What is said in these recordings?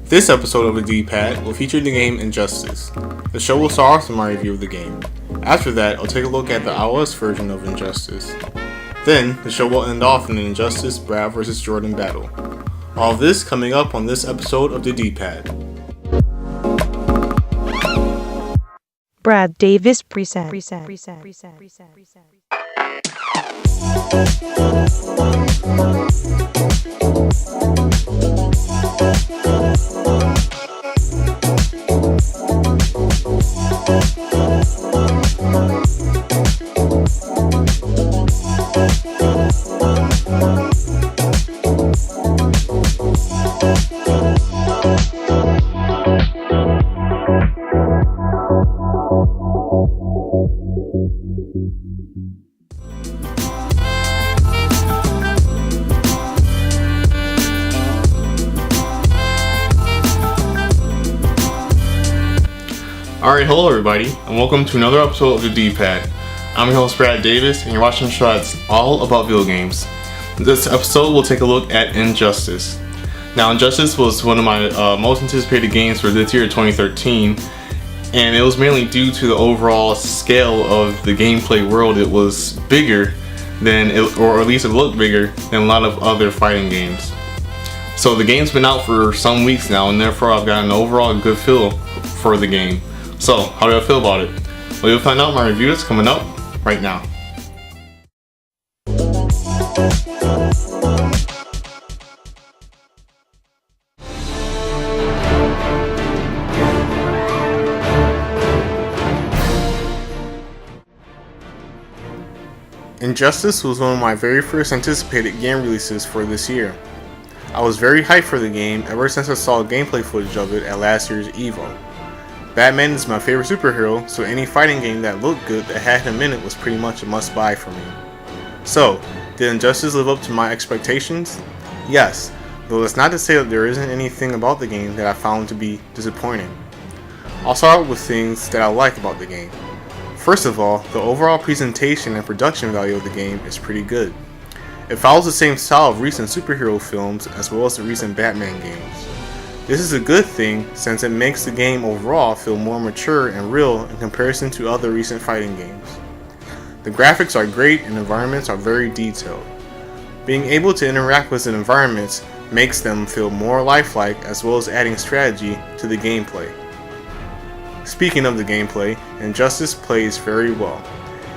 This episode of the D-Pad will feature the game Injustice. The show will start off with my review of the game. After that, I'll take a look at the iOS version of Injustice. Then, the show will end off in an Injustice Brad vs. Jordan battle. All of this coming up on this episode of the D-Pad. Brad Davis present. Alright, hello everybody, and welcome to another episode of the D-Pad. I'm your host Brad Davis, and you're watching a show that's all about video games. This episode will take a look at Injustice. Now, Injustice was one of my most anticipated games for this year, 2013, and it was mainly due to the overall scale of the gameplay world. It was bigger than, or at least it looked bigger than a lot of other fighting games. So the game's been out for some weeks now, and therefore I've got an overall good feel for the game. So, how do I feel about it? Well, you'll find out in my review that's coming up right now. Injustice was one of my very first anticipated game releases for this year. I was very hyped for the game ever since I saw gameplay footage of it at last year's EVO. Batman is my favorite superhero, so any fighting game that looked good that had him in it was pretty much a must-buy for me. So, did Injustice live up to my expectations? Yes, though it's not to say that there isn't anything about the game that I found to be disappointing. I'll start with things that I like about the game. First of all, the overall presentation and production value of the game is pretty good. It follows the same style of recent superhero films as well as the recent Batman games. This is a good thing since it makes the game overall feel more mature and real in comparison to other recent fighting games. The graphics are great and environments are very detailed. Being able to interact with the environments makes them feel more lifelike as well as adding strategy to the gameplay. Speaking of the gameplay, Injustice plays very well.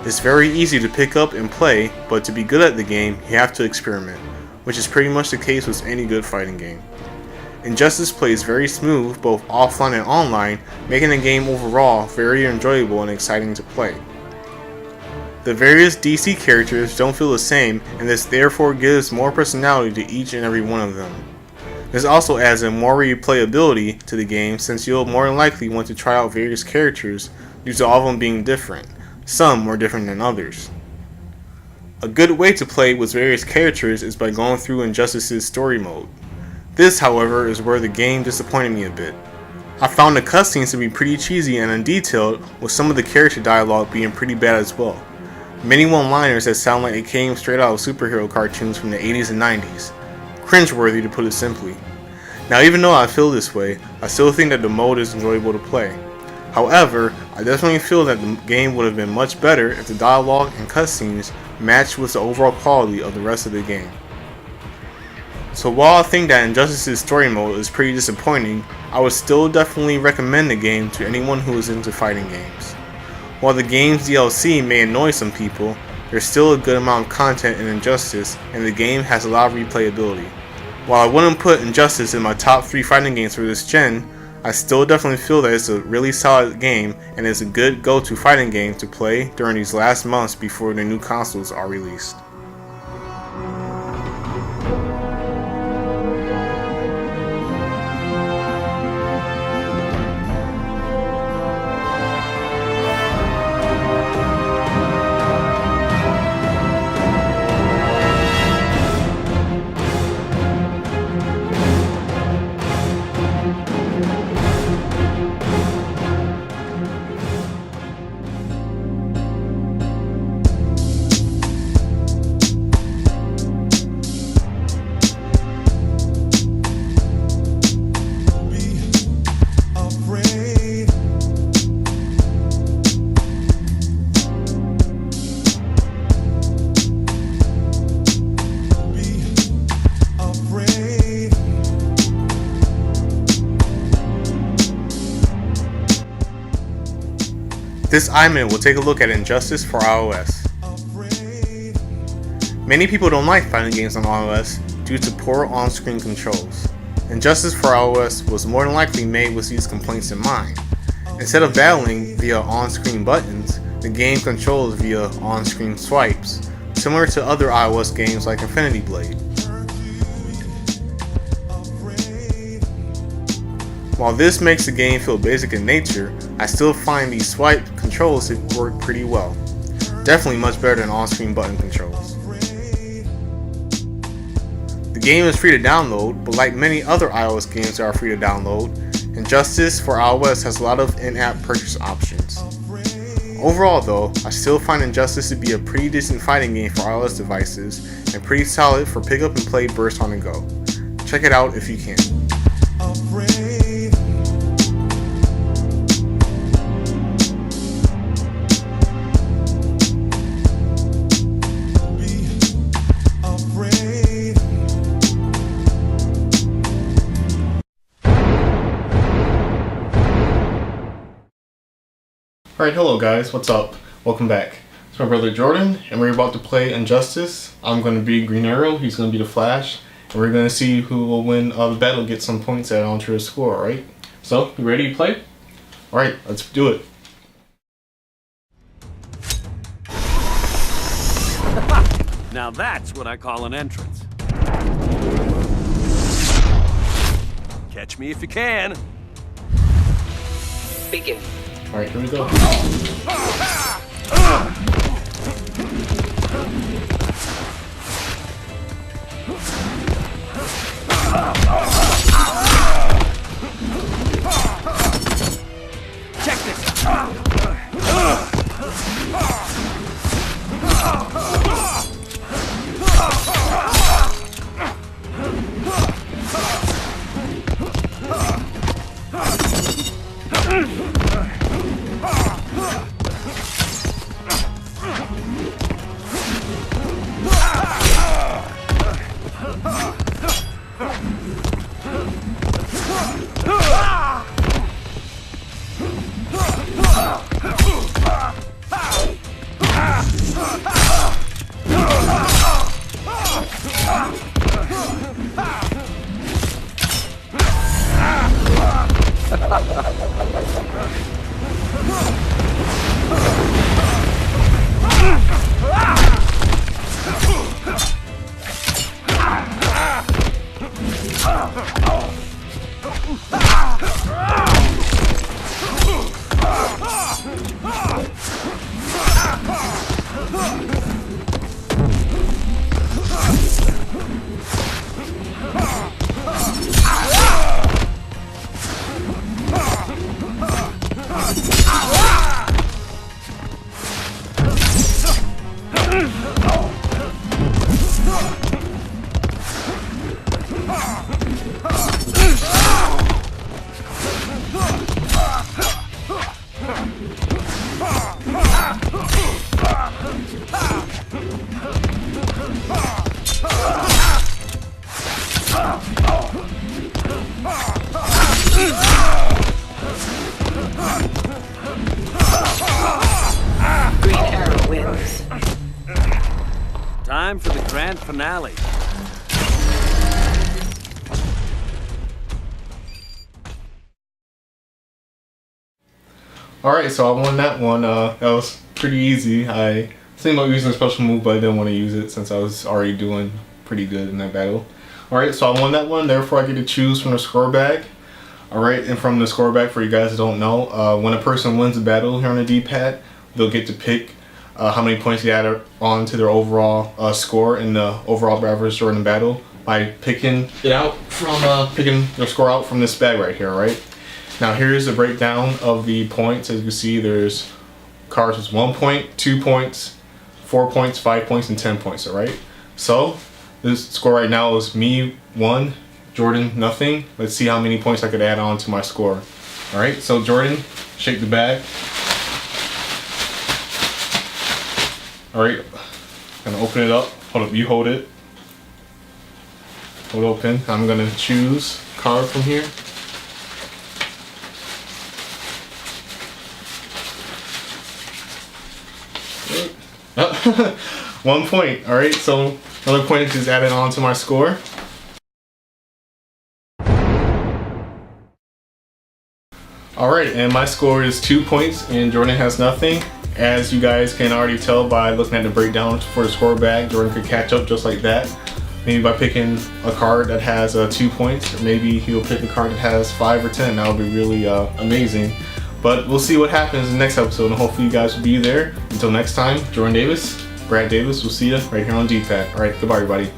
It's very easy to pick up and play, but to be good at the game, you have to experiment, which is pretty much the case with any good fighting game. Injustice plays very smooth both offline and online, making the game overall very enjoyable and exciting to play. The various DC characters don't feel the same, and this therefore gives more personality to each and every one of them. This also adds in more replayability to the game since you'll more than likely want to try out various characters due to all of them being different, some more different than others. A good way to play with various characters is by going through Injustice's story mode. This, however, is where the game disappointed me a bit. I found the cutscenes to be pretty cheesy and undetailed, with some of the character dialogue being pretty bad as well. Many one-liners that sound like they came straight out of superhero cartoons from the 80s and 90s. Cringeworthy to put it simply. Now, even though I feel this way, I still think that the mode is enjoyable to play. However, I definitely feel that the game would have been much better if the dialogue and cutscenes matched with the overall quality of the rest of the game. So while I think that Injustice's story mode is pretty disappointing, I would still definitely recommend the game to anyone who is into fighting games. While the game's DLC may annoy some people, there's still a good amount of content in Injustice, and the game has a lot of replayability. While I wouldn't put Injustice in my top 3 fighting games for this gen, I still definitely feel that it's a really solid game and is a good go-to fighting game to play during these last months before the new consoles are released. This iMinute will take a look at Injustice for iOS. Many people don't like fighting games on iOS due to poor on-screen controls. Injustice for iOS was more than likely made with these complaints in mind. Instead of battling via on-screen buttons, the game controls via on-screen swipes, similar to other iOS games like Infinity Blade. While this makes the game feel basic in nature, I still find these swipe controls to work pretty well. Definitely much better than on-screen button controls. The game is free to download, but like many other iOS games that are free to download, Injustice for iOS has a lot of in-app purchase options. Overall though, I still find Injustice to be a pretty decent fighting game for iOS devices and pretty solid for pick up and play burst on the go. Check it out if you can. Alright, hello guys, what's up? Welcome back. It's my brother Jordan, and we're about to play Injustice. I'm going to be Green Arrow, he's going to be the Flash, and we're going to see who will win the battle, get some points added onto his score, alright? So, you ready to play? Alright, let's do it. Now that's what I call an entrance. Catch me if you can. Begin. Alright, here we go. Check this. Time for the grand finale. Alright, so I won that one. That was pretty easy. I was thinking about using a special move, but I didn't want to use it since I was already doing pretty good in that battle. Alright, so I won that one, therefore I get to choose from the score bag. Alright, and from the score bag, for you guys that don't know, when a person wins a battle here on the D-pad, they'll get to pick how many points they add on to their overall score in the overall average during the battle by picking it out from picking their score out from this bag right here, right? Now here's a breakdown of the points. As you can see, there's cards with 1 point, 2 points, 4 points, 5 points, and 10 points, alright? So this score right now is me 1, Jordan nothing. Let's see how many points I could add on to my score. Alright, so Jordan, shake the bag. Alright, gonna open it up. Hold up, you hold it. Hold open. I'm gonna choose card from here. 1 point. All right, so another point is just added on to my score. All right, and my score is 2 points, and Jordan has nothing. As you guys can already tell by looking at the breakdown for the score bag, Jordan could catch up just like that. Maybe by picking a card that has 2 points, or maybe he'll pick a card that has 5 or 10. That would be really amazing. But we'll see what happens in the next episode, and hopefully you guys will be there. Until next time, Jordan Davis, Brad Davis, we'll see you right here on DPAD. All right, goodbye everybody.